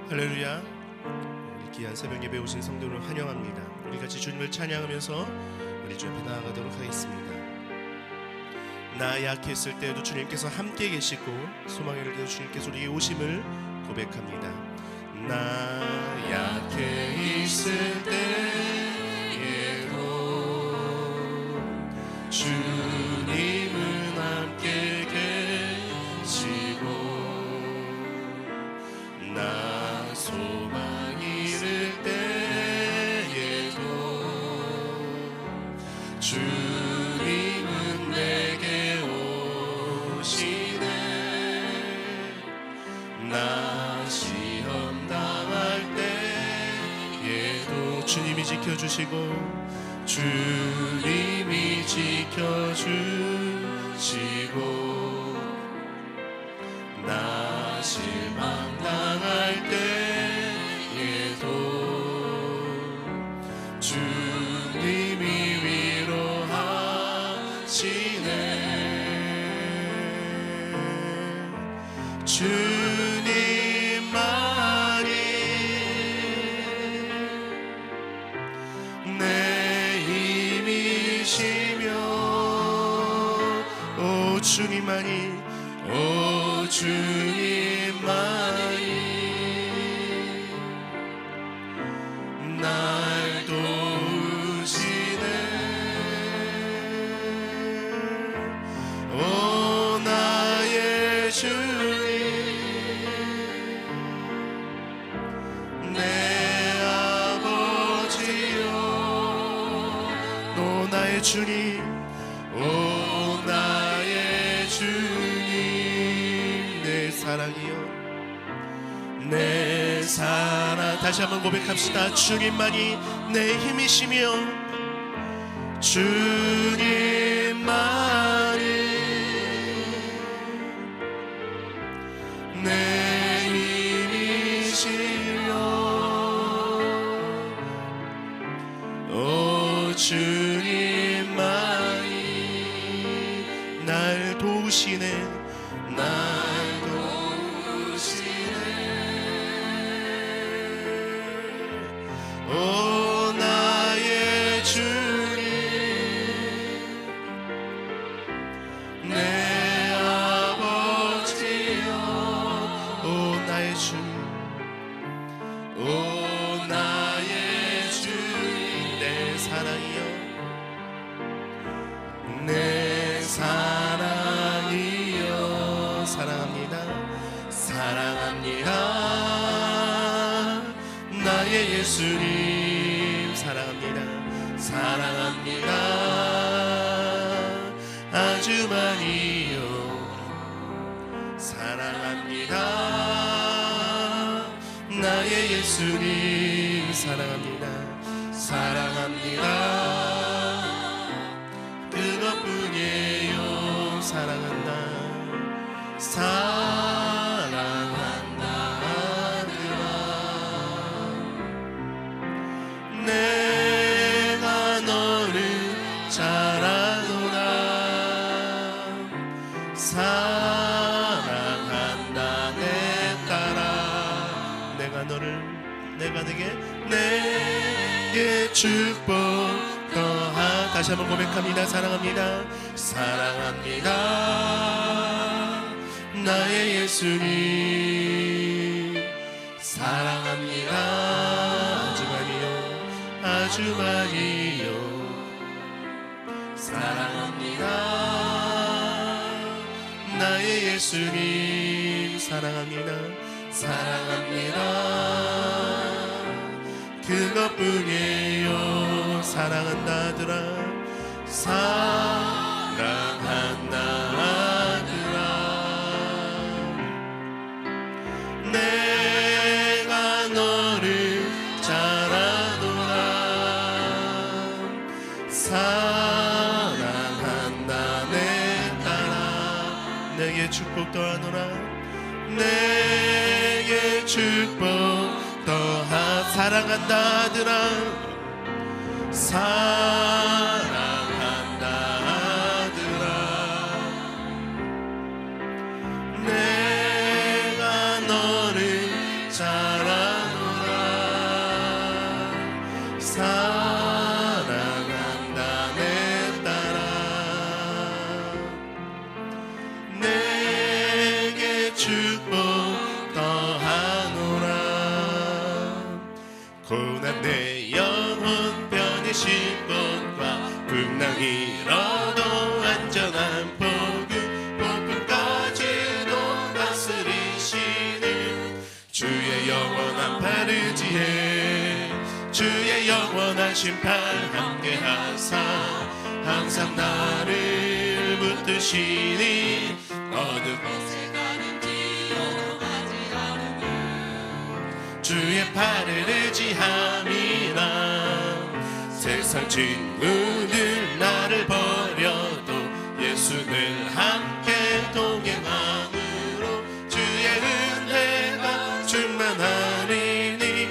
할렐루야. 우리 귀한 새벽 예배 오신 성도를 환영합니다. 우리 같이 주님을 찬양하면서 우리 주 앞에 나아가도록 하겠습니다. 나 약했을 때에도 주님께서 함께 계시고 소망의 때도 주님께서 우리에게 오심을 고백합니다. 나 약해 있을 때에도 주님은 함께 계시고 나 소망 잃을 때에도 주님은 내게 오시네. 나 시험 당할 때에도 주님이 지켜주시고 주님이 지켜주시고 나 실망당할 때에도 주님이 위로하시네. 주님만이 내 힘이시며 오 주님만이 오 주님만이 날 도우시네. 오 나의 주님 내 아버지여 오 나의 주님 오 나의 주님 내 사랑이여 내 사랑. 다시 한번 고백합시다. 주님만이 내 힘이시며 주님만이 내 힘이시며 오 주님만이 날 도우시네. 날 오 나의 주님 내 아버지여 오 나의 주님 오 나의 주님 내 사랑이여 내 사랑이여 사랑합니다. 사랑합니다. 나의 예수님 사랑합니다. 사랑합니다. 아주 많이요 사랑합니다. 나의 예수님 사랑합니다. 사랑합니다. 그것뿐이에요. 사랑한다. 내가 너를 잘 아노라. 사랑한다 내 딸아. 내가 내게 축복 더하. 다시 한번 고백합니다. 사랑합니다. 사랑합니다. 나의 예수님 사랑합니다. 아주 많이요 사랑합니다. 나의 예수님 사랑합니다. 사랑합니다. 그것뿐이에요. 사랑한다 아들아. 사랑한다 아들아. 내가 너를 잘 사랑한다 내 딸아. 내게 축복 더하노라. 내게 축복 더하. 사랑한다 아들아. 사랑한다 아들아. 내가 너를 사랑 풍랑이 일어도 안전한 복음까지도 다스리시는 주의 영원한 바르지에 주의 영원한 심판 함께하사 항상 나를 붙드시니 어느 곳에 가는지 요동하지 않음을 주의 팔을 의지함이라 세상 친구들 나를 버려도 예수는 함께 동행함으로 주의 은혜가 충만하리니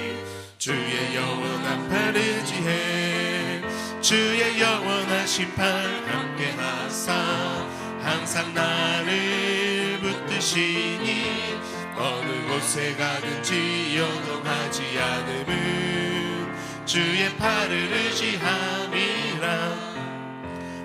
주의 영원한 바르지에 주의 영원한 심판 함께하사 항상 나를 붙드시니 어느 곳에 가든지 요동하지 않음은 주의 팔을 의지함이라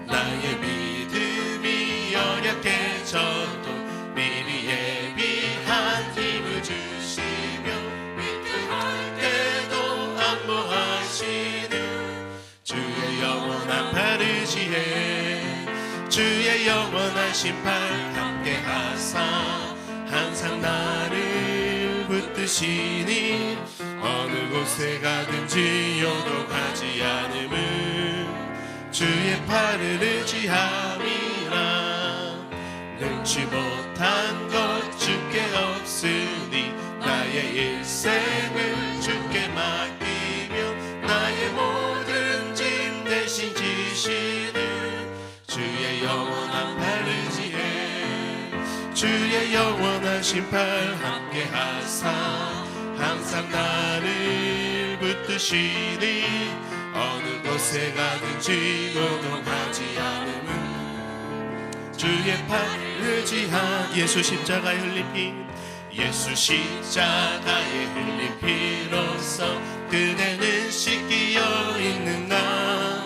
나의 믿음이 연약해져도 미리 예비한 힘을 주시며 위태할 때도 안보하시는 주의 영원한 바르지에 주의 영원한 심판 함께하사 항상 나를 붙드시니 어느 곳에 가든지 요동하지 않음은 주의 팔을 의지함이라 능치 못한 것 주께 없으니 나의 일생을 주께 맡기며 나의 모든 짐 대신 지시는 주의 영원한 바르지에 주의 영원한 심판 함께하사 항상 나를 붙드시니 어느 곳에 가든지 요동하지 않음은 주의 팔을 의지하 예수 십자가에 흘린 피 예수 십자가에 흘린 피로써 그대는 씻기어 있는가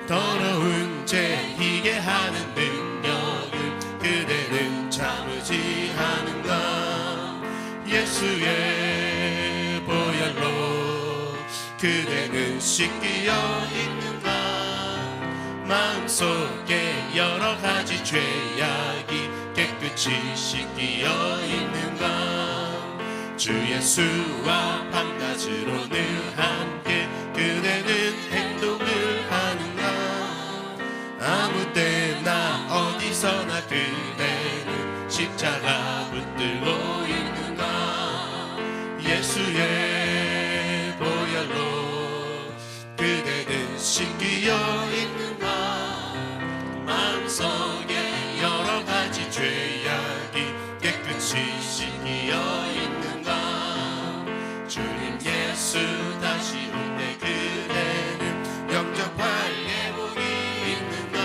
더러운 죄 희게 하는 능력을 그대는 참으지 않은가 예수의 보혈로 그대는 씻기어 있는가 마음속에 여러 가지 죄악이 깨끗이 씻기어 있는가 주 예수와 밤낮으로 늘 함께 그대는 행동을 하는가 아무 때나 어디서나 그대는 십자가 붙들고 있는가 예수의 보혈로 그대는 씻기어 있는가 마음속에 여러 가지 죄악이 깨끗이 씻기어 있는가 주님 예수 다시 올 때 그대는 영접할 예복이 있는가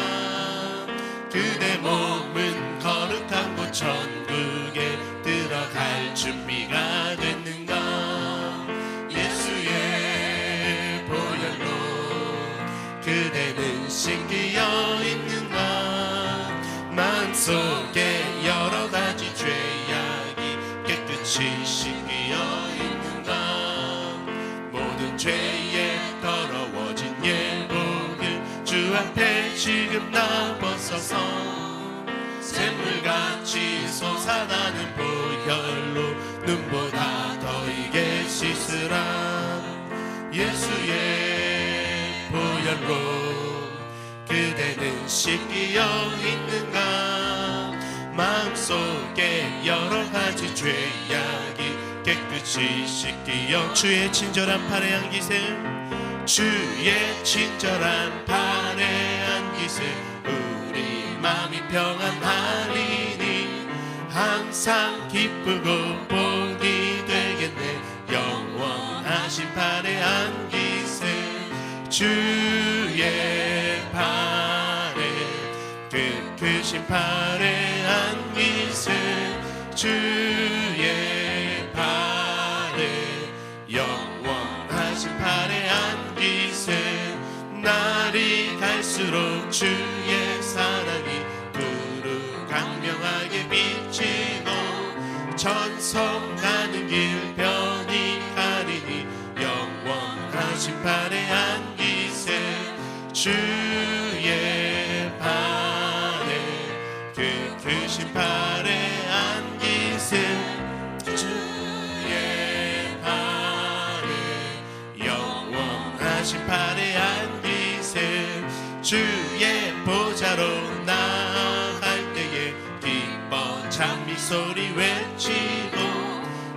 그대 몸은 거룩한 곳 천국에 들어갈 준비가 됐는가 예수의 보혈로 그대는 씻기어 있는가 마음속에 여러 가지 죄악이 깨끗이 씻기어 있는가 모든 죄에 더러워진 예복을 주 앞에 지금 나 벗어서 샘물같이 솟아나는 보혈로 눈보다 더 이게 씻으라 예수의 보혈로 그대는 씻기어 있는가 마음속에 여러 가지 죄악이 깨끗이 씻기어 주의 친절한 팔에 안기세 주의 친절한 팔에 안기세 우리 마음이 평안하리니 항상 기쁘고 복이 되겠네 영원하신 팔에 안기세 주의 팔에 그 크신 팔에 안기세 주의 팔에 영원하신 팔에 안기세 날이 갈수록 주의 사랑이 두루 강명하게 비치고 전성 가는 길 편히 가리니 영원하신 팔에 안기세 주의 보좌로 나갈 때에 기뻐 찬미 소리 외치고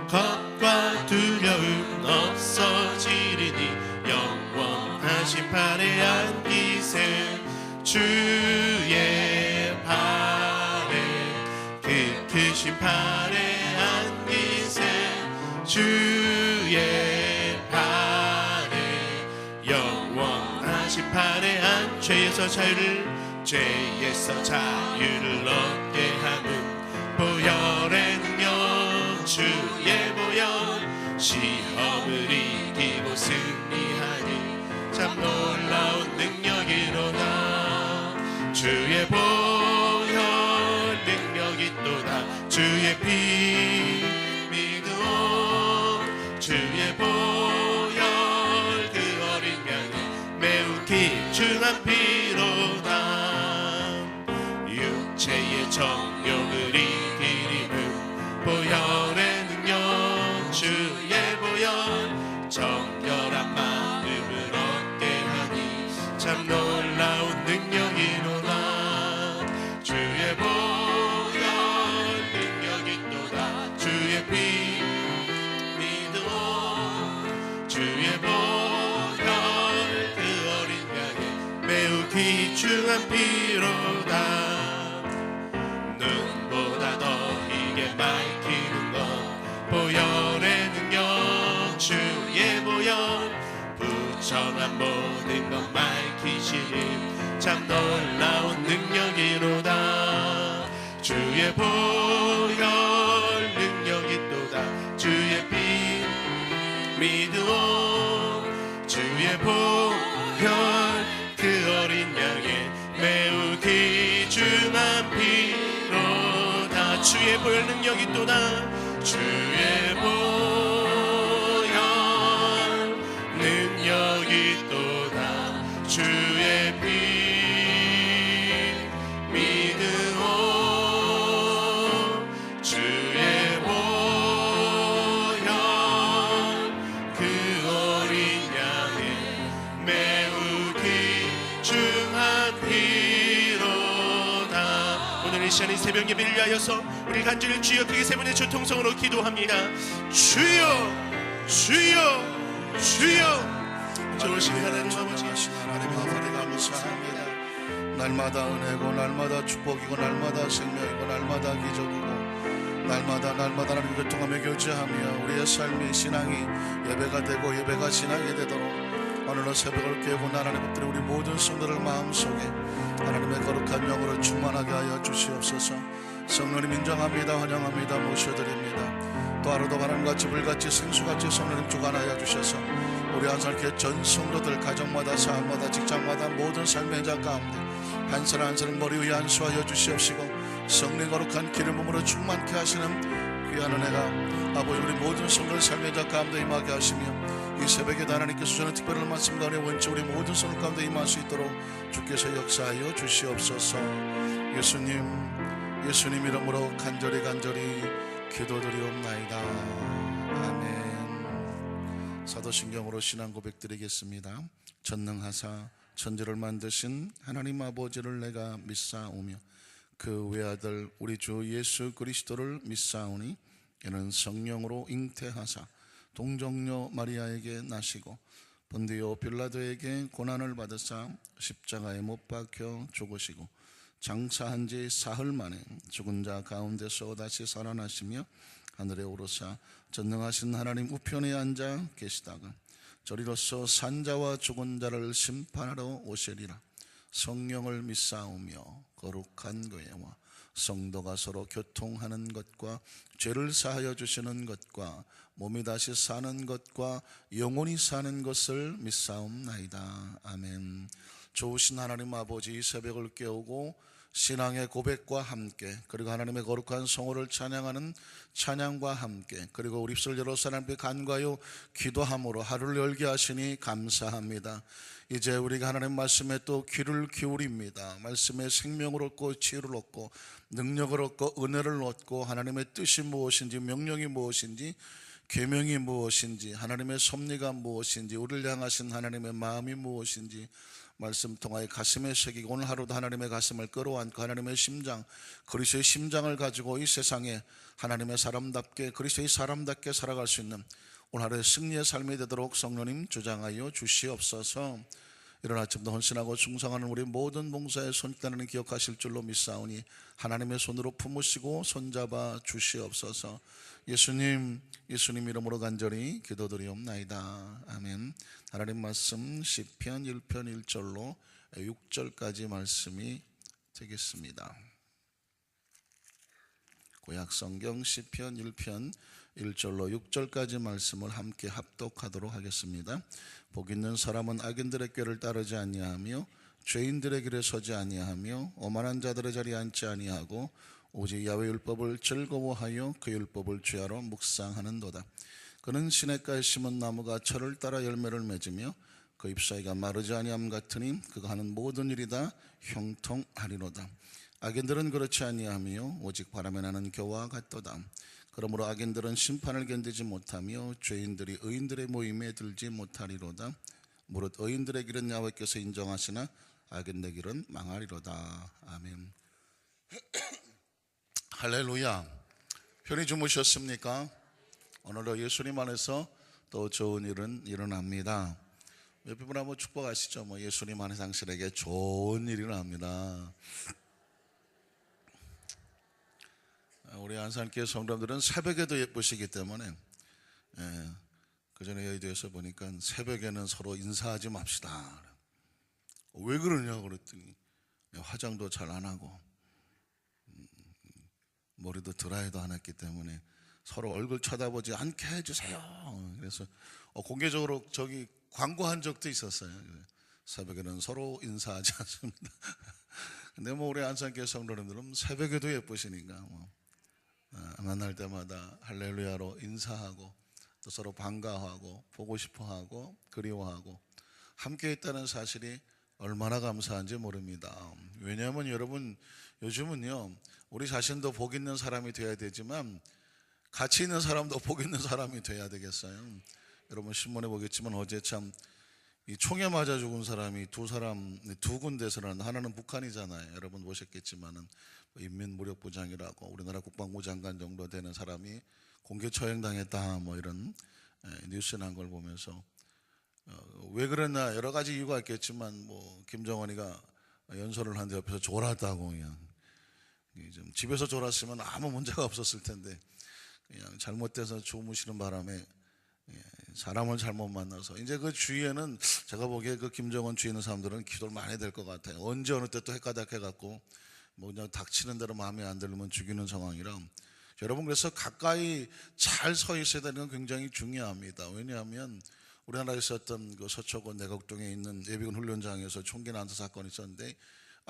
겁과 두려움 없어지리니 영원하신 팔에 안기세 주의 팔에 그 크신 팔에 안기세 주의 팔에 영원하신 팔에 안 죄에서 자유를 얻게 하는 보혈의 능력 주의 보혈 시험을 이기고 승리하니 참 놀라운 능력이로다 주의 보혈 능력이 또다 주의 피 믿어 주의 보혈 그 어린 양의 매우 귀중한 피로다 육체의 정욕을 이기리는 보혈의 능력 주의 보혈 정결한 마음을 얻게 하니 참 놀라운 능력이로다 주의 보혈 능력이 또다 주의 피 믿어 주의 보혈 그 어린 양의 매우 귀중한 피로다 눈보다 더 이게 밝히는 것 보혈의 능력 주의 보혈 부정한 모든 것 밝히시니 참 놀라운 능력이로다 주의 보혈 능력이 또다 주의 피 믿어 주의 보혈 그 어린 양의 매우 귀중한 피로다 주의 보혈 능력이 또다 주의 보혈 능력이 또다 주의 피 믿으오 주의 보혈 그 어린 양의 매우 귀중한 피로다 오늘 이 시간 이 새벽 예배를 위하여서 우리 간절히 주여 크게 세 번의 주통성으로 기도합니다 주여 주여 주여 좋으신 하나님 아버지 하나님 아버지 감사합니다. 날마다 은혜고 날마다 축복이고 날마다 생명이고 날마다 기적이고 날마다 하나님 교통하며 교제하며 우리의 삶이 신앙이 예배가 되고 예배가 신앙이 되도록 오늘은 새벽을 깨고 하나님 앞에 우리 모든 성도들 마음속에 하나님의 거룩한 영으로 충만하게 하여 주시옵소서. 성령님 인정합니다. 환영합니다. 모셔드립니다. 또 하루도 바람같이 불같이 생수같이 성령님 주관하여 주셔서 우리 한살교회 전 성도들 가정마다 사업마다 직장마다 모든 삶의 자 가운데 한 사람 한 사람 머리 위에 안수하여 주시옵시고 성령 거룩한 기름 몸으로 충만케 하시는 귀한 은혜가 아버지 우리 모든 성도들 삶의 자 가운데 임하게 하시며 이 새벽에 하나님께서 주시는 특별한 말씀 가운데 원체 우리 모든 성도 가운데 임할 수 있도록 주께서 역사하여 주시옵소서. 예수님 이름으로 간절히 기도드리옵나이다. 아멘. 사도신경으로 신앙 고백드리겠습니다. 전능하사 천지를 만드신 하나님 아버지를 내가 믿사오며 그 외아들 우리 주 예수 그리스도를 믿사오니 이는 성령으로 잉태하사 동정녀 마리아에게 나시고 본디오 빌라도에게 고난을 받으사 십자가에 못 박혀 죽으시고 장사한 지 사흘 만에 죽은 자 가운데서 다시 살아나시며 하늘에 오르사 전능하신 하나님 우편에 앉아 계시다가 저리로서 산자와 죽은 자를 심판하러 오시리라. 성령을 믿사오며 거룩한 교회와 성도가 서로 교통하는 것과 죄를 사하여 주시는 것과 몸이 다시 사는 것과 영원히 사는 것을 믿사옵나이다. 아멘. 좋으신 하나님 아버지, 이 새벽을 깨우고 신앙의 고백과 함께 그리고 하나님의 거룩한 성호를 찬양하는 찬양과 함께 그리고 우리 입술 열어 하나님께 간과하여 기도함으로 하루를 열게 하시니 감사합니다. 이제 우리가 하나님 말씀에 또 귀를 기울입니다. 말씀에 생명을 얻고 치유를 얻고 능력을 얻고 은혜를 얻고 하나님의 뜻이 무엇인지 명령이 무엇인지 계명이 무엇인지 하나님의 섭리가 무엇인지 우리를 향하신 하나님의 마음이 무엇인지 말씀 통하여 가슴에 새기고 오늘 하루도 하나님의 가슴을 끌어안고 하나님의 심장, 그리스도의 심장을 가지고 이 세상에 하나님의 사람답게 그리스도의 사람답게 살아갈 수 있는 오늘 하루의 승리의 삶이 되도록 성령님 주장하여 주시옵소서. 이런 아침도 헌신하고 충성하는 우리 모든 봉사에 손길하는 기억하실 줄로 믿사오니 하나님의 손으로 품으시고 손잡아 주시옵소서. 예수님 이름으로 간절히 기도드리옵나이다. 아멘. 하나님 말씀 시편 1편 1절로 6절까지 말씀이 되겠습니다. 구약성경 시편 1편 1절로 6절까지 말씀을 함께 합독하도록 하겠습니다. 복 있는 사람은 악인들의 꾀를 따르지 아니하며 죄인들의 길에 서지 아니하며 오만한 자들의 자리에 앉지 아니하고 오직 야훼 율법을 즐거워하여 그 율법을 죄하러 묵상하는도다. 그는 시냇가에 심은 나무가 철을 따라 열매를 맺으며 그 잎사귀가 마르지 아니함 같으니 그가 하는 모든 일이 다 형통하리로다. 악인들은 그렇지 아니하며 오직 바람에 나는 겨와 같도다. 그러므로 악인들은 심판을 견디지 못하며 죄인들이 의인들의 모임에 들지 못하리로다. 무릇 의인들의 길은 야훼께서 인정하시나 악인의 길은 망하리로다. 아멘. 할렐루야. 편히 주무셨습니까? 오늘도 예수님 안에서 또 좋은 일은 일어납니다. 옆에 분 한번 축복하시죠. 예수님 안에 당신에게 좋은 일이 일어납니다. 우리 안산교회 성도들은 새벽에도 예쁘시기 때문에 그 전에 여의도에서 보니까 새벽에는 서로 인사하지 맙시다. 왜 그러냐고 그랬더니 화장도 잘 안 하고 머리도 드라이도 안 했기 때문에 서로 얼굴 쳐다보지 않게 해주세요. 그래서 공개적으로 저기 광고한 적도 있었어요. 새벽에는 서로 인사하지 않습니다. 근데 우리 안산교회 성도님들은 새벽에도 예쁘시니까 만날 때마다 할렐루야로 인사하고 또 서로 반가워하고 보고 싶어하고 그리워하고 함께 있다는 사실이 얼마나 감사한지 모릅니다. 왜냐하면 여러분 요즘은요 우리 자신도 복 있는 사람이 돼야 되지만 같이 있는 사람도 복 있는 사람이 돼야 되겠어요. 여러분 신문에 보겠지만 어제 참 이 총에 맞아 죽은 사람이 두 군데서 하나는 북한이잖아요. 여러분 보셨겠지만은 인민무력부장이라고 우리나라 국방부 장관 정도 되는 사람이 공개 처형당했다 이런 뉴스 난 걸 보면서 왜 그랬나 여러 가지 이유가 있겠지만 김정은이가 연설을 하는데 옆에서 졸았다고 그냥 좀 집에서 졸았으면 아무 문제가 없었을 텐데 그냥 잘못돼서 주무시는 바람에 사람을 잘못 만나서 이제 그 주위에는 제가 보기에 그 김정은 주위 있는 사람들은 기도를 많이 될 것 같아요. 언제 어느 때 또 헷가닥 해갖고 그냥 닥치는 대로 마음에 안 들면 죽이는 상황이라 여러분 그래서 가까이 잘 서 있어야 되는 건 굉장히 중요합니다. 왜냐하면 우리나라에 있었던 그 서초구 내곡동에 있는 예비군 훈련장에서 총기 난사 사건이 있었는데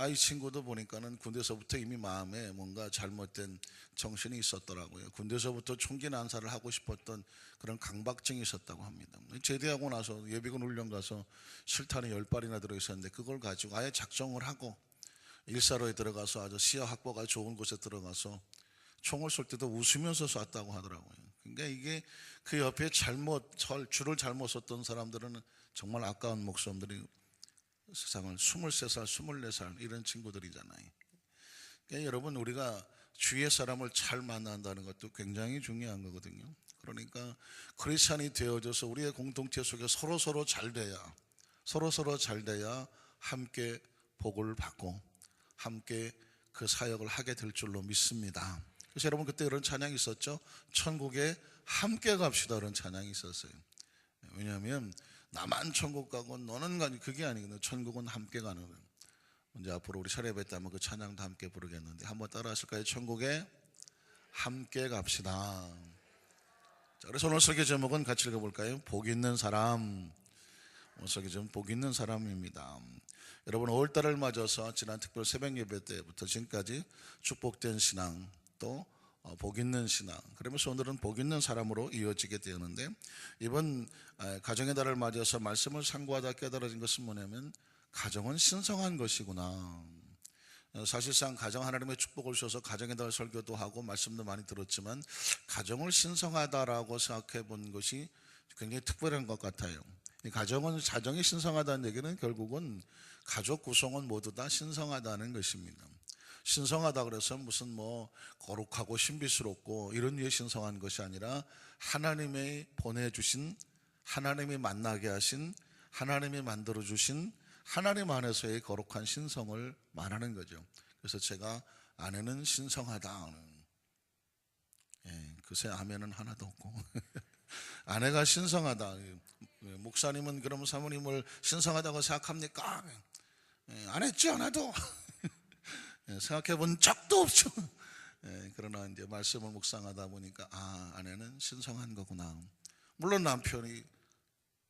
이 친구도 보니까는 군대에서부터 이미 마음에 뭔가 잘못된 정신이 있었더라고요. 군대에서부터 총기 난사를 하고 싶었던 그런 강박증이 있었다고 합니다. 제대하고 나서 예비군 훈련 가서 실탄이 10발이나 들어있었는데 그걸 가지고 아예 작정을 하고 일사로에 들어가서 아주 시야 확보가 좋은 곳에 들어가서 총을 쏠 때도 웃으면서 쐈다고 하더라고요. 그러니까 이게 그 옆에 줄을 잘못 섰던 사람들은 정말 아까운 목숨들이 세상을 23살, 24살 이런 친구들이잖아요. 그러니까 여러분 우리가 주위의 사람을 잘 만난다는 것도 굉장히 중요한 거거든요. 그러니까 크리스찬이 되어져서 우리의 공동체 속에 서로 잘 돼야 함께 복을 받고 함께 그 사역을 하게 될 줄로 믿습니다. 그래서 여러분 그때 이런 찬양이 있었죠. 천국에 함께 갑시다 그런 찬양이 있었어요. 왜냐하면 나만 천국 가고 너는 가니 그게 아니거든요. 천국은 함께 가는 거예요. 이제 앞으로 우리 차례 뵐 때 한번 그 찬양도 함께 부르겠는데 한번 따라 하실까요? 천국에 함께 갑시다. 자, 그래서 오늘 설교 제목은 같이 읽어볼까요? 복 있는 사람. 오늘 설교 제목 복 있는 사람입니다. 여러분 5월달을 맞아서 지난 특별 새벽 예배 때부터 지금까지 축복된 신앙 또 복 있는 신앙 그러면서 오늘은 복 있는 사람으로 이어지게 되었는데 이번 가정의 달을 맞아서 말씀을 상고하다 깨달아진 것은 뭐냐면 가정은 신성한 것이구나. 사실상 가정 하나님의 축복을 주셔서 가정의 달 설교도 하고 말씀도 많이 들었지만 가정을 신성하다라고 생각해 본 것이 굉장히 특별한 것 같아요. 이 자정이 신성하다는 얘기는 결국은 가족 구성원 모두 다 신성하다는 것입니다. 신성하다 그래서 무슨 뭐 거룩하고 신비스럽고 이런 류의 신성한 것이 아니라 하나님이 보내주신, 하나님이 만나게 하신, 하나님이 만들어주신 하나님 안에서의 거룩한 신성을 말하는 거죠. 그래서 제가 아내는 신성하다. 글쎄 아멘은 하나도 없고 아내가 신성하다. 목사님은 그럼 사모님을 신성하다고 생각합니까? 안 했죠, 나도. 생각해 본 적도 없죠. 그러나 이제 말씀을 묵상하다 보니까 아내는 신성한 거구나. 물론 남편이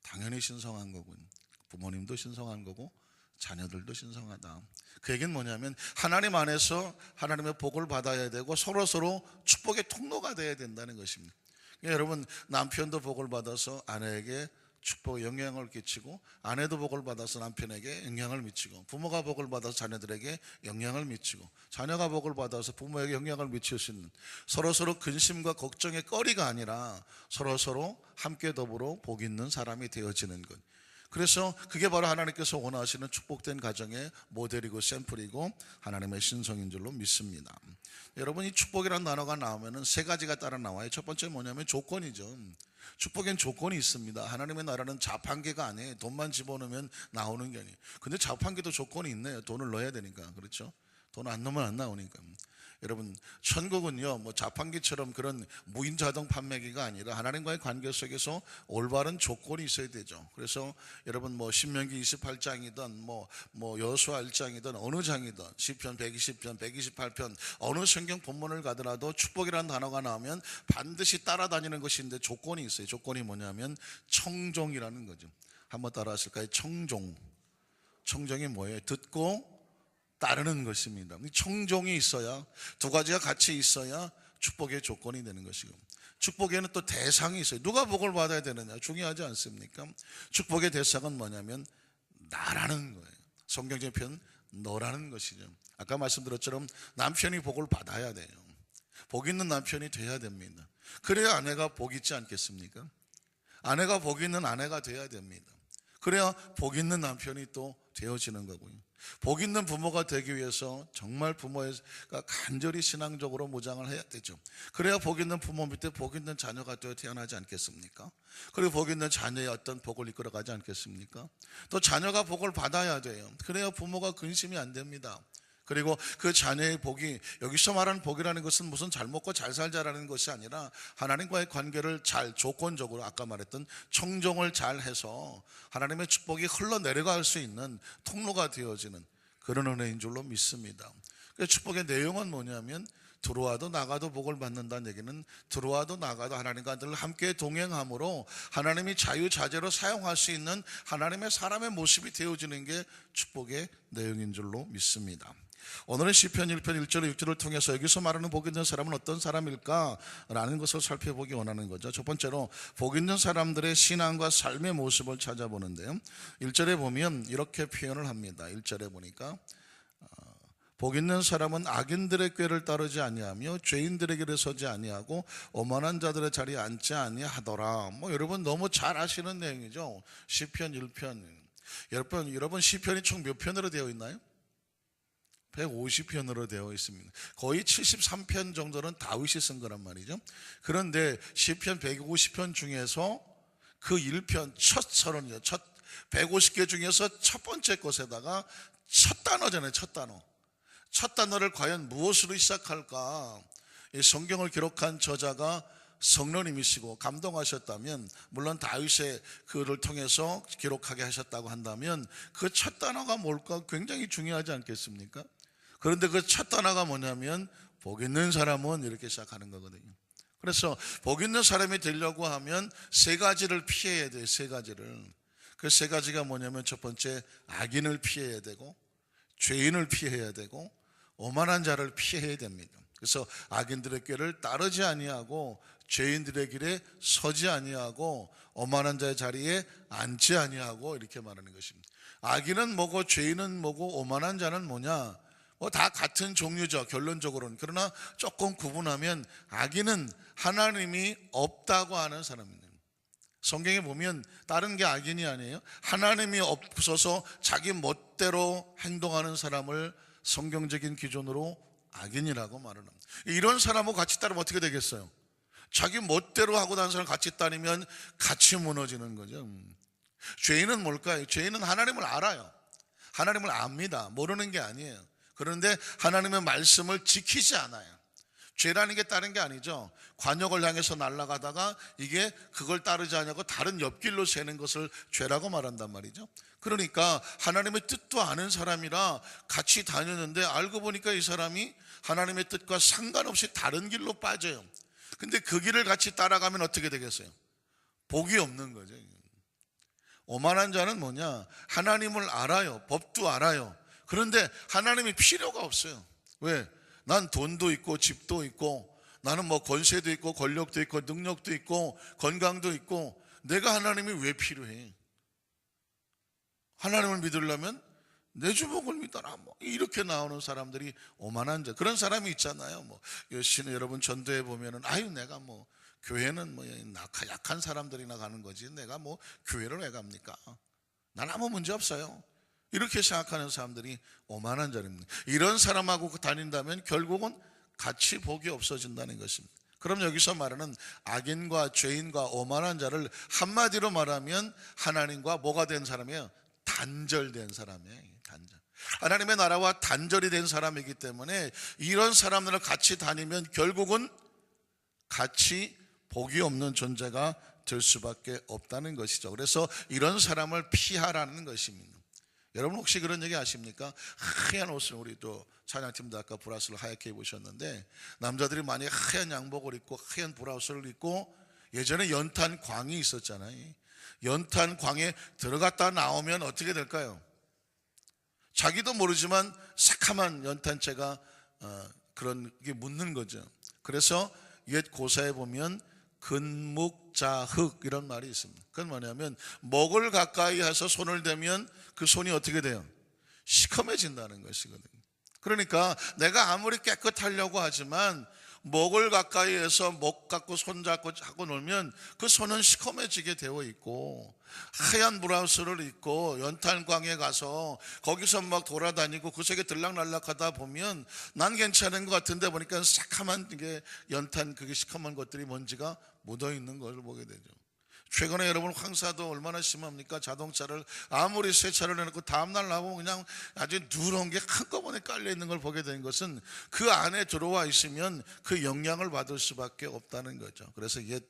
당연히 신성한 거군. 부모님도 신성한 거고 자녀들도 신성하다. 그 얘기는 뭐냐면 하나님 안에서 하나님의 복을 받아야 되고 서로 축복의 통로가 돼야 된다는 것입니다. 그러니까 여러분, 남편도 복을 받아서 아내에게 축복 영향을 끼치고, 아내도 복을 받아서 남편에게 영향을 미치고, 부모가 복을 받아서 자녀들에게 영향을 미치고, 자녀가 복을 받아서 부모에게 영향을 미칠 수 있는, 서로 근심과 걱정의 거리가 아니라 서로 함께 더불어 복 있는 사람이 되어지는 것. 그래서 그게 바로 하나님께서 원하시는 축복된 가정의 모델이고 샘플이고 하나님의 신성인 줄로 믿습니다. 여러분, 이 축복이라는 단어가 나오면 세 가지가 따라 나와요. 첫 번째 뭐냐면 조건이죠. 축복엔 조건이 있습니다. 하나님의 나라는 자판기가 아니에요. 돈만 집어넣으면 나오는 게 아니에요. 근데 자판기도 조건이 있네요. 돈을 넣어야 되니까. 그렇죠? 돈 안 넣으면 안 나오니까. 여러분, 천국은요 뭐 자판기처럼 그런 무인 자동 판매기가 아니라 하나님과의 관계 속에서 올바른 조건이 있어야 되죠. 그래서 여러분, 뭐 신명기 28장이든 뭐 여호수아 1장이든 어느 장이든 시편 120편 128편 어느 성경 본문을 가더라도 축복이라는 단어가 나오면 반드시 따라다니는 것인데 조건이 있어요. 조건이 뭐냐면 청종이라는 거죠. 한번 따라 하실까요? 청종이 뭐예요? 듣고 따르는 것입니다. 청종이 있어야, 두 가지가 같이 있어야 축복의 조건이 되는 것이고, 축복에는 또 대상이 있어요. 누가 복을 받아야 되느냐 중요하지 않습니까? 축복의 대상은 뭐냐면 나라는 거예요. 성경적인 표현 너라는 것이죠. 아까 말씀드렸처럼 남편이 복을 받아야 돼요. 복 있는 남편이 돼야 됩니다. 그래야 아내가 복 있지 않겠습니까? 아내가 복 있는 아내가 돼야 됩니다. 그래야 복 있는 남편이 또 되어지는 거고요. 복 있는 부모가 되기 위해서 정말 부모가 간절히 신앙적으로 무장을 해야 되죠. 그래야 복 있는 부모 밑에 복 있는 자녀가 되어 태어나지 않겠습니까? 그리고 복 있는 자녀의 어떤 복을 이끌어가지 않겠습니까? 또 자녀가 복을 받아야 돼요. 그래야 부모가 근심이 안 됩니다. 그리고 그 자녀의 복이, 여기서 말하는 복이라는 것은 무슨 잘 먹고 잘 살자라는 것이 아니라 하나님과의 관계를 잘 조건적으로 아까 말했던 청종을 잘 해서 하나님의 축복이 흘러내려갈 수 있는 통로가 되어지는 그런 은혜인 줄로 믿습니다. 축복의 내용은 뭐냐면 들어와도 나가도 복을 받는다는 얘기는 들어와도 나가도 하나님과 늘 함께 동행함으로 하나님이 자유자재로 사용할 수 있는 하나님의 사람의 모습이 되어지는 게 축복의 내용인 줄로 믿습니다. 오늘은 시편 1편 1절 6절을 통해서 여기서 말하는 복 있는 사람은 어떤 사람일까라는 것을 살펴보기 원하는 거죠. 첫 번째로 복 있는 사람들의 신앙과 삶의 모습을 찾아보는데요, 1절에 보면 이렇게 표현을 합니다. 1절에 보니까 복 있는 사람은 악인들의 꾀를 따르지 아니하며 죄인들의 길에 서지 아니하고 오만한 자들의 자리에 앉지 아니하더라. 여러분 너무 잘 아시는 내용이죠. 시편 1편. 여러분 시편이 총 몇 편으로 되어 있나요? 150편으로 되어 있습니다. 거의 73편 정도는 다윗이 쓴 거란 말이죠. 그런데 시편 150편 중에서 그 1편 첫 서론이요, 첫 150개 중에서 첫 번째 것에다가 첫 단어잖아요. 첫 단어를 과연 무엇으로 시작할까? 이 성경을 기록한 저자가 성령님이시고 감동하셨다면, 물론 다윗의 글을 통해서 기록하게 하셨다고 한다면 그 첫 단어가 뭘까 굉장히 중요하지 않겠습니까? 그런데 그 첫 단어가 뭐냐면 복 있는 사람은 이렇게 시작하는 거거든요. 그래서 복 있는 사람이 되려고 하면 세 가지를 피해야 돼요. 세 가지를. 그 세 가지가 뭐냐면 첫 번째, 악인을 피해야 되고 죄인을 피해야 되고 오만한 자를 피해야 됩니다. 그래서 악인들의 꾀를 따르지 아니하고 죄인들의 길에 서지 아니하고 오만한 자의 자리에 앉지 아니하고 이렇게 말하는 것입니다. 악인은 뭐고 죄인은 뭐고 오만한 자는 뭐냐? 다 같은 종류죠, 결론적으로는. 그러나 조금 구분하면 악인은 하나님이 없다고 하는 사람입니다. 성경에 보면 다른 게 악인이 아니에요. 하나님이 없어서 자기 멋대로 행동하는 사람을 성경적인 기준으로 악인이라고 말을 합니다. 이런 사람하고 같이 따르면 어떻게 되겠어요? 자기 멋대로 하고 다니는 사람 같이 따르면 같이 무너지는 거죠. 죄인은 뭘까요? 죄인은 하나님을 알아요. 하나님을 압니다. 모르는 게 아니에요. 그런데 하나님의 말씀을 지키지 않아요. 죄라는 게 다른 게 아니죠. 관역을 향해서 날아가다가 이게 그걸 따르지 않냐고 다른 옆길로 새는 것을 죄라고 말한단 말이죠. 그러니까 하나님의 뜻도 아는 사람이라 같이 다녔는데 알고 보니까 이 사람이 하나님의 뜻과 상관없이 다른 길로 빠져요. 근데 그 길을 같이 따라가면 어떻게 되겠어요? 복이 없는 거죠. 오만한 자는 뭐냐? 하나님을 알아요. 법도 알아요. 그런데 하나님이 필요가 없어요. 왜? 난 돈도 있고 집도 있고 나는 뭐 권세도 있고 권력도 있고 능력도 있고 건강도 있고 내가 하나님이 왜 필요해? 하나님을 믿으려면 내 주먹을 믿어라. 뭐 이렇게 나오는 사람들이 오만한 자. 그런 사람이 있잖아요. 뭐 여러분 전도에 보면은 아유 내가 뭐 교회는 뭐 약한 사람들이나 가는 거지 내가 뭐 교회를 왜 갑니까? 난 아무 문제 없어요. 이렇게 생각하는 사람들이 오만한 자입니다. 이런 사람하고 다닌다면 결국은 같이 복이 없어진다는 것입니다. 그럼 여기서 말하는 악인과 죄인과 오만한 자를 한마디로 말하면 하나님과 뭐가 된 사람이에요? 단절된 사람이에요. 단절. 하나님의 나라와 단절이 된 사람이기 때문에 이런 사람들을 같이 다니면 결국은 같이 복이 없는 존재가 될 수밖에 없다는 것이죠. 그래서 이런 사람을 피하라는 것입니다. 여러분 혹시 그런 얘기 아십니까? 하얀 옷을 우리 또 찬양팀도 아까 브라우스를 하얗게 입으셨는데 남자들이 많이 하얀 양복을 입고 하얀 브라우스를 입고 예전에 연탄 광이 있었잖아요. 연탄 광에 들어갔다 나오면 어떻게 될까요? 자기도 모르지만 새카만 연탄재가 그런 게 묻는 거죠. 그래서 옛 고사에 보면 근묵자흑 이런 말이 있습니다. 그건 뭐냐면 목을 가까이 해서 손을 대면 그 손이 어떻게 돼요? 시커매진다는 것이거든요. 그러니까 내가 아무리 깨끗하려고 하지만 목을 가까이 해서 목 갖고 손 잡고 하고 놀면 그 손은 시커매지게 되어 있고 하얀 브라우스를 입고 연탄광에 가서 거기서 막 돌아다니고 그 속에 들락날락하다 보면 난 괜찮은 것 같은데 보니까 새카만 이게 연탄 그게 시커먼 것들이 먼지가 묻어 있는 것을 보게 되죠. 최근에 여러분 황사도 얼마나 심합니까? 자동차를 아무리 세차를 해놓고 다음날 나보면 그냥 아주 누런 게 한꺼번에 깔려 있는 걸 보게 된 것은 그 안에 들어와 있으면 그 영향을 받을 수밖에 없다는 거죠. 그래서 옛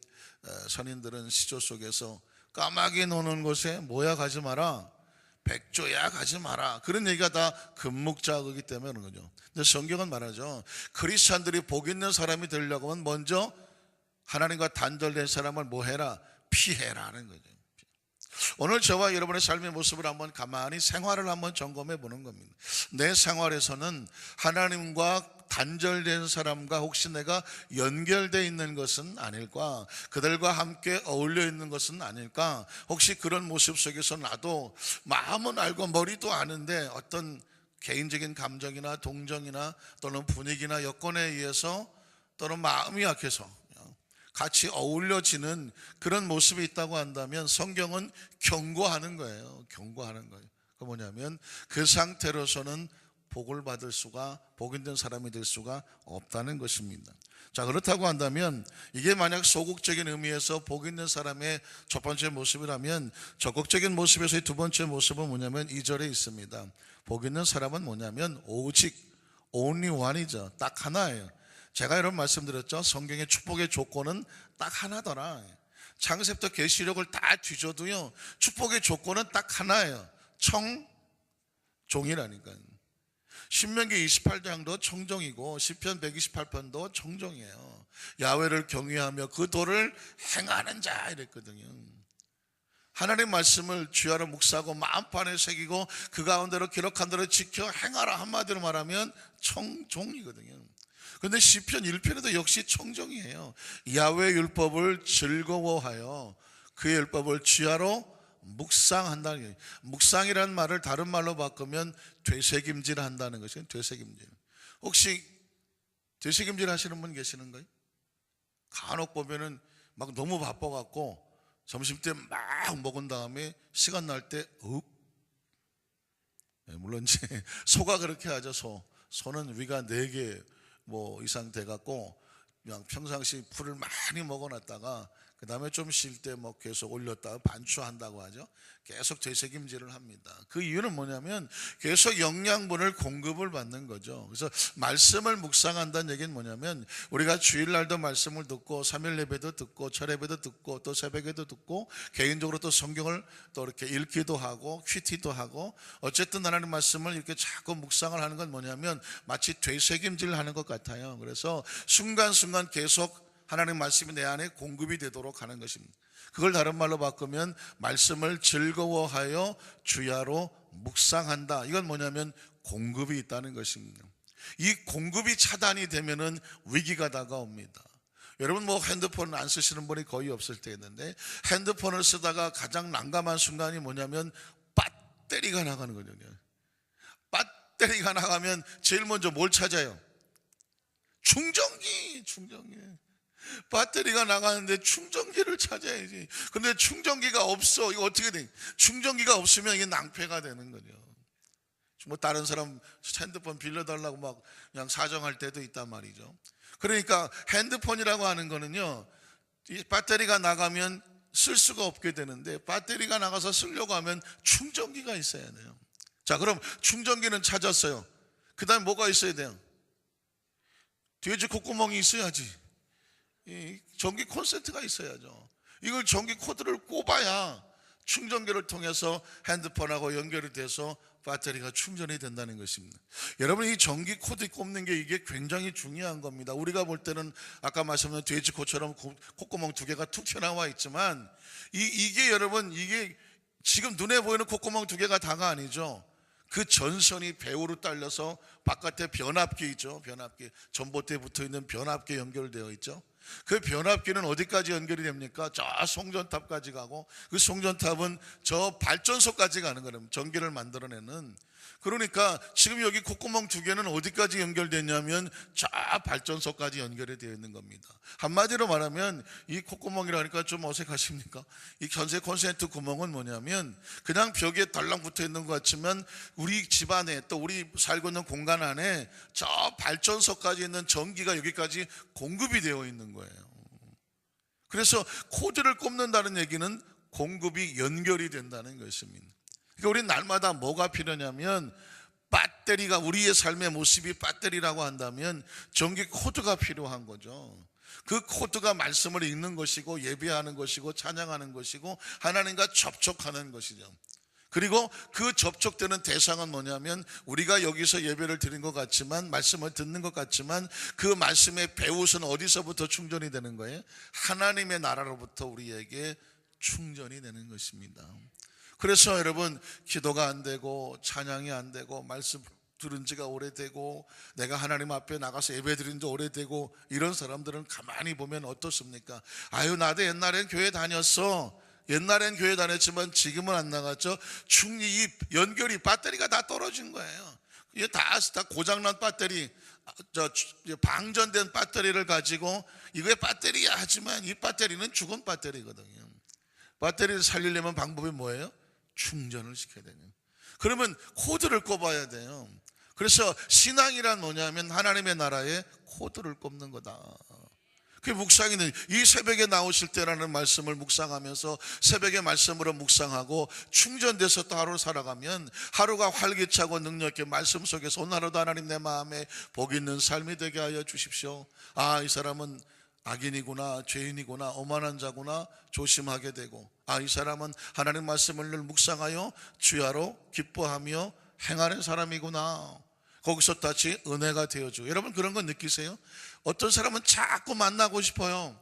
선인들은 시조 속에서 까마귀 노는 곳에 뭐야 가지 마라, 백조야 가지 마라, 그런 얘기가 다 금묵자이기 때문에 그런 거죠. 근데 성경은 말하죠. 크리스찬들이 복 있는 사람이 되려고 하면 먼저 하나님과 단절된 사람을 뭐 해라? 피해라는 거죠. 오늘 저와 여러분의 삶의 모습을 한번 가만히 생활을 한번 점검해 보는 겁니다. 내 생활에서는 하나님과 단절된 사람과 혹시 내가 연결되어 있는 것은 아닐까? 그들과 함께 어울려 있는 것은 아닐까? 혹시 그런 모습 속에서 나도 마음은 알고 머리도 아는데 어떤 개인적인 감정이나 동정이나 또는 분위기나 여건에 의해서 또는 마음이 약해서 같이 어울려지는 그런 모습이 있다고 한다면 성경은 경고하는 거예요. 경고하는 거예요. 그 뭐냐면 그 상태로서는 복을 받을 수가, 복 있는 사람이 될 수가 없다는 것입니다. 자, 그렇다고 한다면 이게 만약 소극적인 의미에서 복 있는 사람의 첫 번째 모습이라면 적극적인 모습에서의 두 번째 모습은 뭐냐면 2절에 있습니다. 복 있는 사람은 뭐냐면 오직 only one이죠. 딱 하나예요. 제가 이런 말씀드렸죠. 성경의 축복의 조건은 딱 하나더라. 창세부터 계시록을 다 뒤져도요, 축복의 조건은 딱 하나예요. 청종이라니까요. 신명기 28장도 청종이고 시편 128편도 청종이에요. 야훼를 경외하며 그 도를 행하는 자 이랬거든요. 하나님 말씀을 주야로 묵상하고 마음판에 새기고 그 가운데로 기록한 대로 지켜 행하라 한마디로 말하면 청종이거든요. 그런데 시편 1편에도 역시 청정이에요. 야훼 율법을 즐거워하여 그의 율법을 주야로 묵상한다는 거예요. 묵상이라는 말을 다른 말로 바꾸면 되새김질 한다는 것이에요. 되새김질. 혹시 되새김질 하시는 분 계시는가요? 간혹 보면은 막 너무 바빠갖고 점심때 막 먹은 다음에 시간 날 때 물론 이제 소가 그렇게 하죠. 소는 위가 4개 뭐 이상 돼갖고 그냥 평상시 풀을 많이 먹어놨다가 그 다음에 좀 쉴 때 뭐 계속 올렸다가 반추한다고 하죠. 계속 되새김질을 합니다. 그 이유는 뭐냐면 계속 영양분을 공급을 받는 거죠. 그래서 말씀을 묵상한다는 얘기는 뭐냐면 우리가 주일날도 말씀을 듣고 3일 예배도 듣고 철 예배도 듣고 또 새벽에도 듣고 개인적으로 또 성경을 또 이렇게 읽기도 하고 큐티도 하고 어쨌든 하나님 말씀을 이렇게 자꾸 묵상을 하는 건 뭐냐면 마치 되새김질을 하는 것 같아요. 그래서 순간순간 계속 하나님 말씀이 내 안에 공급이 되도록 하는 것입니다. 그걸 다른 말로 바꾸면 말씀을 즐거워하여 주야로 묵상한다. 이건 뭐냐면 공급이 있다는 것입니다. 이 공급이 차단이 되면은 위기가 다가옵니다. 여러분 뭐 핸드폰 안 쓰시는 분이 거의 없을 때 있는데 핸드폰을 쓰다가 가장 난감한 순간이 뭐냐면 배터리가 나가는 거거든요. 배터리가 나가면 제일 먼저 뭘 찾아요? 충전기. 배터리가 나가는데 충전기를 찾아야지. 근데 충전기가 없어. 이거 어떻게 돼? 충전기가 없으면 이게 낭패가 되는 거죠. 뭐 다른 사람 핸드폰 빌려달라고 막 그냥 사정할 때도 있단 말이죠. 그러니까 핸드폰이라고 하는 거는요, 이 배터리가 나가면 쓸 수가 없게 되는데 배터리가 나가서 쓰려고 하면 충전기가 있어야 돼요. 자, 그럼 충전기는 찾았어요. 그 다음에 뭐가 있어야 돼요? 돼지 콧구멍이 있어야지. 이 전기 콘센트가 있어야죠. 이걸 전기 코드를 꼽아야 충전기를 통해서 핸드폰하고 연결이 돼서 배터리가 충전이 된다는 것입니다. 여러분 이 전기 코드 꼽는 게 이게 굉장히 중요한 겁니다. 우리가 볼 때는 아까 말씀드린 돼지코처럼 콧구멍 2개가 툭 튀어나와 있지만 이게 여러분 이게 지금 눈에 보이는 콧구멍 2개가 다가 아니죠. 그 전선이 배우로 딸려서 바깥에 변압기 있죠. 변압기 전봇대에 붙어있는 변압기에 연결되어 있죠. 그 변압기는 어디까지 연결이 됩니까? 저 송전탑까지 가고 그 송전탑은 저 발전소까지 가는 거예요. 전기를 만들어내는. 그러니까 지금 여기 콧구멍 2개는 어디까지 연결됐냐면 저 발전소까지 연결이 되어 있는 겁니다. 한마디로 말하면 이 콧구멍이라니까 좀 어색하십니까? 이 전세 콘센트 구멍은 뭐냐면 그냥 벽에 달랑 붙어 있는 것 같지만 우리 집 안에 또 우리 살고 있는 공간 안에 저 발전소까지 있는 전기가 여기까지 공급이 되어 있는 거예요. 그래서 코드를 꼽는다는 얘기는 공급이 연결이 된다는 것입니다. 그러니까 우리 날마다 뭐가 필요냐면 배터리가 우리의 삶의 모습이 배터리라고 한다면 전기 코드가 필요한 거죠. 그 코드가 말씀을 읽는 것이고 예배하는 것이고 찬양하는 것이고 하나님과 접촉하는 것이죠. 그리고 그 접촉되는 대상은 뭐냐면 우리가 여기서 예배를 드린 것 같지만 말씀을 듣는 것 같지만 그 말씀의 배옷은 어디서부터 충전이 되는 거예요? 하나님의 나라로부터 우리에게 충전이 되는 것입니다. 그래서 여러분 기도가 안 되고 찬양이 안 되고 말씀 들은 지가 오래되고 내가 하나님 앞에 나가서 예배 드린 지 오래되고 이런 사람들은 가만히 보면 어떻습니까? 아유 나도 옛날엔 교회 다녔어. 옛날엔 교회 다녔지만 지금은 안 나갔죠. 이 연결이 배터리가 다 떨어진 거예요. 이게 다 고장난 배터리, 방전된 배터리를 가지고 이게 배터리야 하지만 이 배터리는 죽은 배터리거든요. 배터리를 살리려면 방법이 뭐예요? 충전을 시켜야 되는. 그러면 코드를 꼽아야 돼요. 그래서 신앙이란 뭐냐면 하나님의 나라에 코드를 꼽는 거다. 그 묵상이는 이 새벽에 나오실 때라는 말씀을 묵상하면서 새벽의 말씀으로 묵상하고 충전돼서 또 하루를 살아가면 하루가 활기차고 능력있게 말씀 속에서 오늘 하루도 하나님 내 마음에 복 있는 삶이 되게 하여 주십시오. 아, 이 사람은 악인이구나, 죄인이구나, 오만한 자구나 조심하게 되고, 아, 이 사람은 하나님 말씀을 늘 묵상하여 주야로 기뻐하며 행하는 사람이구나. 거기서 다시 은혜가 되어주고. 여러분 그런 거 느끼세요? 어떤 사람은 자꾸 만나고 싶어요.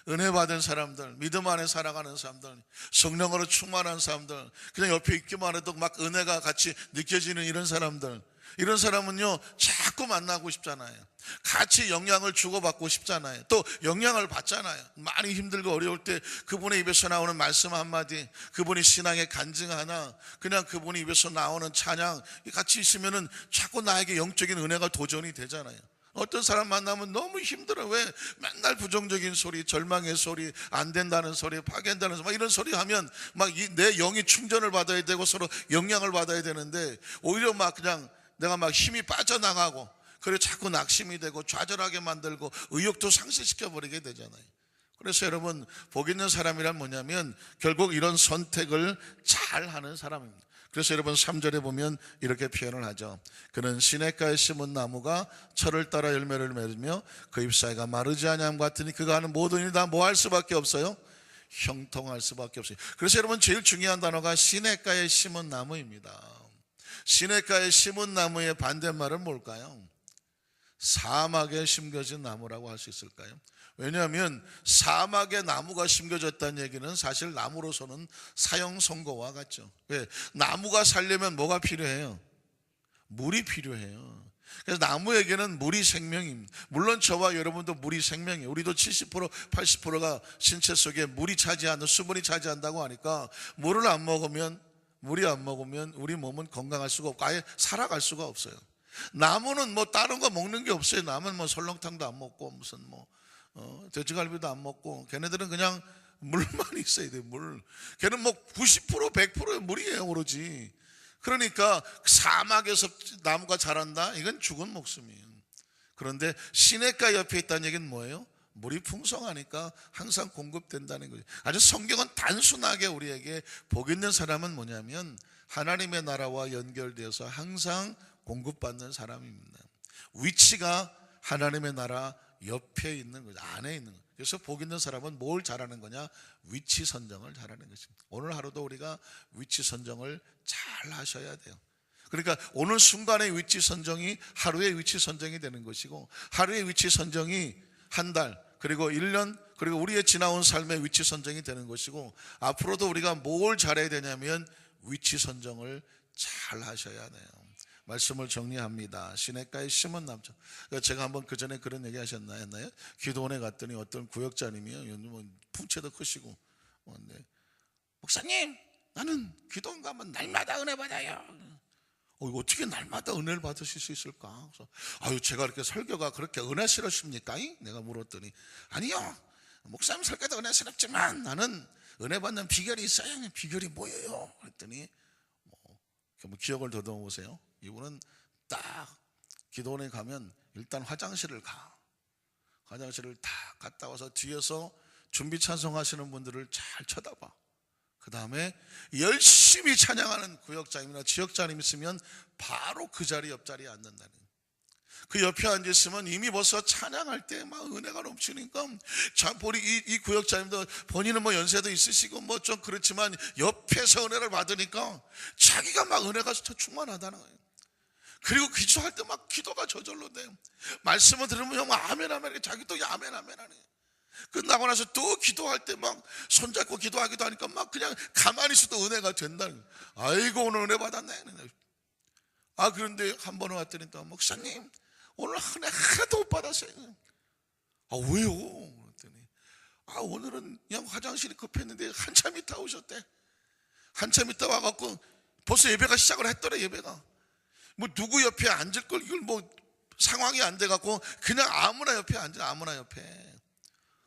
은혜 받은 사람들, 믿음 안에 살아가는 사람들, 성령으로 충만한 사람들, 그냥 옆에 있기만 해도 막 은혜가 같이 느껴지는 이런 사람들, 이런 사람은요 자꾸 만나고 싶잖아요. 같이 영향을 주고받고 싶잖아요. 또 영향을 받잖아요. 많이 힘들고 어려울 때 그분의 입에서 나오는 말씀 한마디, 그분이 신앙의 간증 하나, 그냥 그분의 입에서 나오는 찬양 같이 있으면은 자꾸 나에게 영적인 은혜가 도전이 되잖아요. 어떤 사람 만나면 너무 힘들어. 왜? 맨날 부정적인 소리, 절망의 소리, 안 된다는 소리, 파괴한다는 소리, 막 이런 소리 하면 막 내 영이 충전을 받아야 되고 서로 영향을 받아야 되는데 오히려 막 그냥 내가 막 힘이 빠져나가고, 그리고 자꾸 낙심이 되고 좌절하게 만들고 의욕도 상실시켜 버리게 되잖아요. 그래서 여러분, 복 있는 사람이란 뭐냐면 결국 이런 선택을 잘 하는 사람입니다. 그래서 여러분 3절에 보면 이렇게 표현을 하죠. 그는 시냇가에 심은 나무가 철을 따라 열매를 맺으며 그 잎사귀가 마르지 아니함 같으니 그가 하는 모든 일이 다 뭐 할 수밖에 없어요? 형통할 수밖에 없어요. 그래서 여러분 제일 중요한 단어가 시냇가에 심은 나무입니다. 시냇가에 심은 나무의 반대말은 뭘까요? 사막에 심겨진 나무라고 할 수 있을까요? 왜냐하면 사막에 나무가 심겨졌다는 얘기는 사실 나무로서는 사형 선고와 같죠. 왜? 나무가 살려면 뭐가 필요해요? 물이 필요해요. 그래서 나무에게는 물이 생명입니다. 물론 저와 여러분도 물이 생명이에요. 우리도 70% 80%가 신체 속에 물이 차지하는, 수분이 차지한다고 하니까 물을 안 먹으면, 물이 안 먹으면 우리 몸은 건강할 수가 없고 아예 살아갈 수가 없어요. 나무는 뭐 다른 거 먹는 게 없어요. 나무는 뭐 설렁탕도 안 먹고 무슨 뭐 돼지갈비도 안 먹고, 걔네들은 그냥 물만 있어야 돼. 물. 걔는 뭐 90% 100%의 물이에요, 오로지. 그러니까 사막에서 나무가 자란다? 이건 죽은 목숨이에요. 그런데 시냇가 옆에 있다는 얘기는 뭐예요? 물이 풍성하니까 항상 공급된다는 거죠. 아주 성경은 단순하게 우리에게 복 있는 사람은 뭐냐면 하나님의 나라와 연결되어서 항상 공급받는 사람입니다. 위치가 하나님의 나라 옆에 있는 거죠. 안에 있는 거죠. 그래서 복 있는 사람은 뭘 잘하는 거냐? 위치 선정을 잘하는 것입니다. 오늘 하루도 우리가 위치 선정을 잘 하셔야 돼요. 그러니까 오늘 순간의 위치 선정이 하루의 위치 선정이 되는 것이고, 하루의 위치 선정이 한 달, 그리고 1년, 그리고 우리의 지나온 삶의 위치 선정이 되는 것이고, 앞으로도 우리가 뭘 잘해야 되냐면 위치 선정을 잘 하셔야 돼요. 말씀을 정리합니다. 시냇가에 심은 나무. 제가 한번 그 전에 그런 얘기 하셨나요? 기도원에 갔더니 어떤 구역자님이요, 뭐 풍채도 크시고, 근데 목사님, 나는 기도원 가면 날마다 은혜 받아요. 이거 어떻게 날마다 은혜를 받으실 수 있을까? 그래서 제가 이렇게 설교가 그렇게 은혜스럽습니까? 내가 물었더니 아니요, 목사님 설교도 은혜스럽지만 나는 은혜 받는 비결이 있어요. 비결이 뭐예요? 그랬더니 뭐 기억을 더듬어 보세요. 이분은 딱 기도원에 가면 일단 화장실을 가. 화장실을 다 갔다 와서 뒤에서 준비 찬송하시는 분들을 잘 쳐다봐. 그 다음에 열심히 찬양하는 구역장님이나 지역장님 있으면 바로 그 자리 옆자리에 앉는다는 거예요. 그 옆에 앉으시면 이미 벌써 찬양할 때 막 은혜가 넘치니까, 참 이 구역장님도 본인은 뭐 연세도 있으시고 뭐 좀 그렇지만 옆에서 은혜를 받으니까 자기가 막 은혜가 충만하다는 거예요. 그리고 기도할 때 막 기도가 저절로 돼요. 말씀을 들으면 형 아멘 아멘, 자기도 아멘 아멘 하네. 끝나고 나서 또 기도할 때 막 손잡고 기도하기도 하니까 막 그냥 가만히 있어도 은혜가 된다는 거예요. 아이고 오늘 은혜 받았네. 그런데 한 번은 왔더니 또 목사님 오늘 은혜 하나도 못 받았어요. 왜요? 그랬더니 오늘은 그냥 화장실이 급했는데 한참 있다 오셨대. 한참 있다 와갖고 벌써 예배가 시작을 했더래. 예배가 뭐 누구 옆에 앉을 걸, 이걸 뭐 상황이 안 돼갖고 그냥 아무나 옆에 앉아. 아무나 옆에.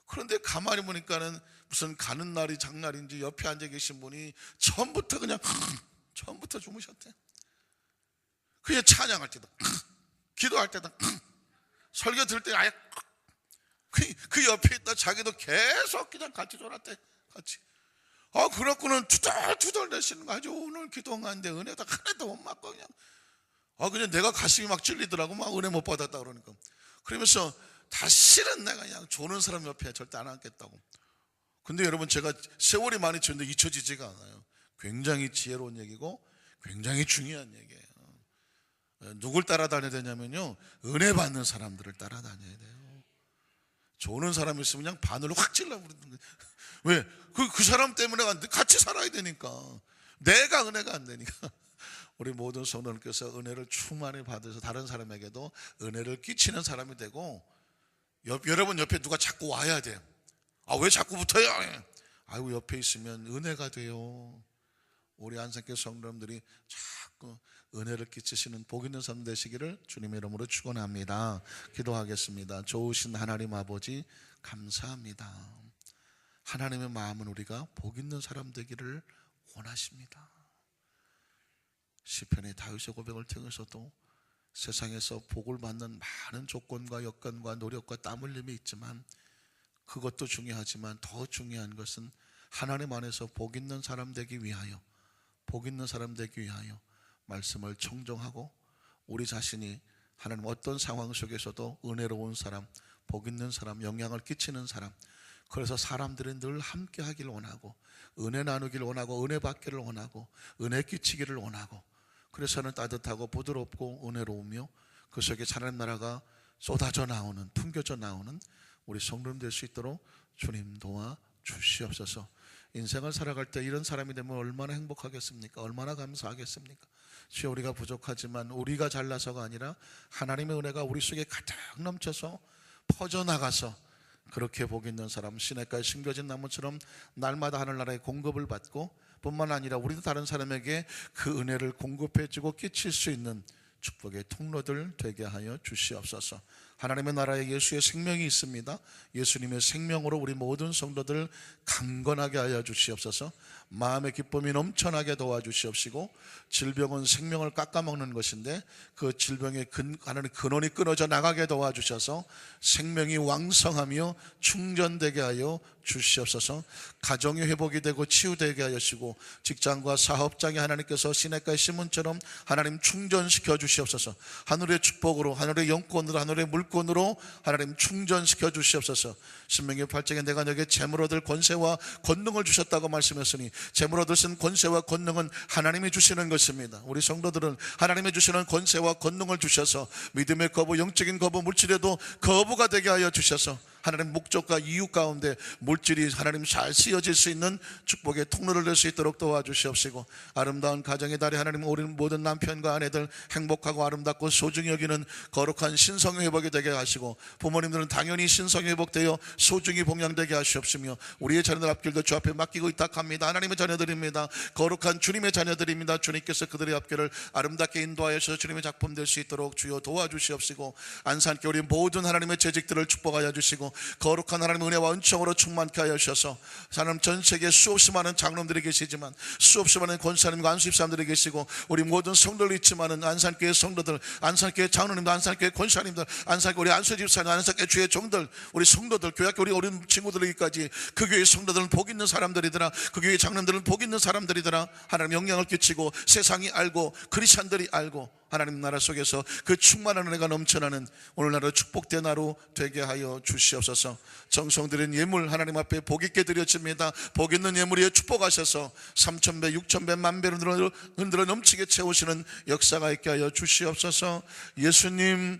그런데 가만히 보니까는 무슨 가는 날이 장날인지 옆에 앉아 계신 분이 처음부터 주무셨대. 그냥 찬양할 때도 기도할 때도 설교 들을 때 아예 그 옆에 있다 자기도 계속 그냥 같이 졸았대. 같이. 그렇고는 투덜투덜 내시는 거. 아주 오늘 기도하는데 은혜도 하나도 못 맞고 그냥 내가 가슴이 막 찔리더라고. 막 은혜 못 받았다 그러니까. 그러면서 다시는 내가 그냥 조는 사람 옆에 절대 안 앉겠다고. 근데 여러분, 제가 세월이 많이 지났는데 잊혀지지가 않아요. 굉장히 지혜로운 얘기고 굉장히 중요한 얘기예요. 누굴 따라다녀야 되냐면요, 은혜 받는 사람들을 따라다녀야 돼요. 조는 사람이 있으면 그냥 바늘로 확 찔러버리는 거예요. 왜? 그 사람 때문에 같이 살아야 되니까. 내가 은혜가 안 되니까. 우리 모든 성도님께서 은혜를 충만히 받아서 다른 사람에게도 은혜를 끼치는 사람이 되고, 여러분 옆에 누가 자꾸 와야 돼요. 왜 자꾸 붙어요? 아이고 옆에 있으면 은혜가 돼요. 우리 안산교회 성도님들이 자꾸 은혜를 끼치시는 복 있는 삶 되시기를 주님의 이름으로 축원합니다. 기도하겠습니다. 좋으신 하나님 아버지 감사합니다. 하나님의 마음은 우리가 복 있는 사람 되기를 원하십니다. 시편의 다윗의 고백을 통해서도 세상에서 복을 받는 많은 조건과 여건과 노력과 땀 흘림이 있지만 그것도 중요하지만 더 중요한 것은 하나님 안에서 복 있는 사람 되기 위하여, 복 있는 사람 되기 위하여 말씀을 청정하고 우리 자신이 하나님 어떤 상황 속에서도 은혜로운 사람, 복 있는 사람, 영향을 끼치는 사람, 그래서 사람들이 늘 함께 하기를 원하고 은혜 나누기를 원하고 은혜 받기를 원하고 은혜 끼치기를 원하고, 그래서는 따뜻하고 부드럽고 은혜로우며 그 속에 하나님 나라가 쏟아져 나오는, 풍겨져 나오는 우리 성도님 될 수 있도록 주님 도와 주시옵소서. 인생을 살아갈 때 이런 사람이 되면 얼마나 행복하겠습니까? 얼마나 감사하겠습니까? 주여, 우리가 부족하지만 우리가 잘나서가 아니라 하나님의 은혜가 우리 속에 가득 넘쳐서 퍼져나가서 그렇게 복 있는 사람, 시냇가에 심겨진 나무처럼 날마다 하늘나라의 공급을 받고 뿐만 아니라 우리도 다른 사람에게 그 은혜를 공급해주고 끼칠 수 있는 축복의 통로들 되게 하여 주시옵소서. 하나님의 나라에 예수의 생명이 있습니다. 예수님의 생명으로 우리 모든 성도들 강건하게 하여 주시옵소서. 마음의 기쁨이 넘쳐나게 도와주시옵시고, 질병은 생명을 깎아먹는 것인데 그 질병의 하나님 근원이 끊어져 나가게 도와주셔서 생명이 왕성하며 충전되게 하여 주시옵소서. 가정이 회복이 되고 치유되게 하시고 직장과 사업장에 하나님께서 시냇가의 시몬처럼 하나님 충전시켜 주시옵소서. 하늘의 축복으로, 하늘의 영권으로, 하늘의 물권으로 하나님 충전시켜 주시옵소서. 신명기 8장에 내가 너에게 재물 얻을 권세와 권능을 주셨다고 말씀했으니 재물 얻으신 권세와 권능은 하나님이 주시는 것입니다. 우리 성도들은 하나님이 주시는 권세와 권능을 주셔서 믿음의 거부, 영적인 거부, 물질에도 거부가 되게 하여 주셔서 하나님 목적과 이유 가운데 물질이 하나님 잘 쓰여질 수 있는 축복의 통로를 낼 수 있도록 도와주시옵시고, 아름다운 가정의 달에 하나님 우리 모든 남편과 아내들 행복하고 아름답고 소중히 여기는 거룩한 신성의 회복이 되게 하시고, 부모님들은 당연히 신성의 회복되어 소중히 봉양되게 하시옵시며, 우리의 자녀들 앞길도 주 앞에 맡기고 의탁합니다. 하나님의 자녀들입니다. 거룩한 주님의 자녀들입니다. 주님께서 그들의 앞길을 아름답게 인도하여서 주님의 작품 될 수 있도록 주여 도와주시옵시고, 안산교회 우리 모든 하나님의 재직들을 축복하여 주시고 거룩한 하나님의 은혜와 은총으로 충만케 하여 주셔서 하나님 전 세계에 수없이 많은 장로님들이 계시지만 수없이 많은 권사님과 안수집사님들이 계시고 우리 모든 성도들 있지만은 안산교회 성도들, 안산교회 장로님들, 안산교회 권사님들, 안산교회 우리 안수집사님, 안산교회 주의 종들, 우리 성도들, 교회학교 우리 어린 친구들에게까지 그 교회 성도들은 복 있는 사람들이더라. 그 교회 장로님들은 복 있는 사람들이더라. 하나님 영향을 끼치고 세상이 알고 크리스찬들이 알고 하나님 나라 속에서 그 충만한 은혜가 넘쳐나는 오늘날의 축복된 하루 되게 하여 주시옵소서. 정성드린 예물 하나님 앞에 복 있게 드려집니다. 복 있는 예물에 축복하셔서 3,000배, 6,000배, 만배로 흔들어 넘치게 채우시는 역사가 있게 하여 주시옵소서. 예수님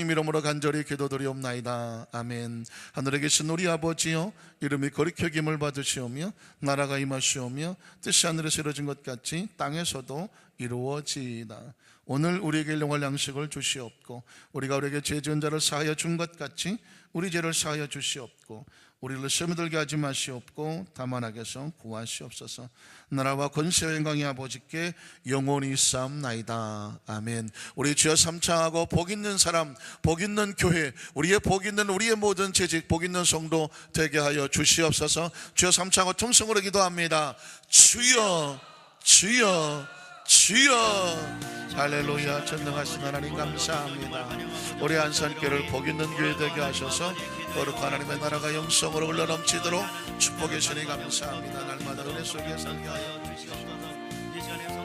이름으로 간절히 기도드리옵나이다. 아멘. 하늘에 계신 우리 아버지여, 이름이 거룩히 여김을 받으시오며 나라가 임하시오며 뜻이 하늘에서 이루어진 것 같이 땅에서도 이루어지이다. 오늘 우리에게 일용할 양식을 주시옵고 우리가 우리에게 죄 지은 자를 사하여 준 것 같이 우리 죄를 사하여 주시옵고 우리를 시험에 들게 하지 마시옵고 다만 악에서 구하시옵소서. 나라와 권세와 영광이 아버지께 영원히 있사옵나이다. 아멘. 우리 주여 삼창하고 복 있는 사람, 복 있는 교회, 우리의 복 있는 우리의 모든 재직, 복 있는 성도 되게 하여 주시옵소서. 주여 삼창하고 통성으로 기도합니다. 주여, 주여, 주여. 할렐루야. 전능하신 하나님 감사합니다. 우리 안산교회를 복 있는 교회 되게 하셔서 거룩한 하나님의 나라가 영성으로 흘러넘치도록 축복해 주시니 감사합니다. 날마다 은혜 속에 살게 하여 주시옵소서.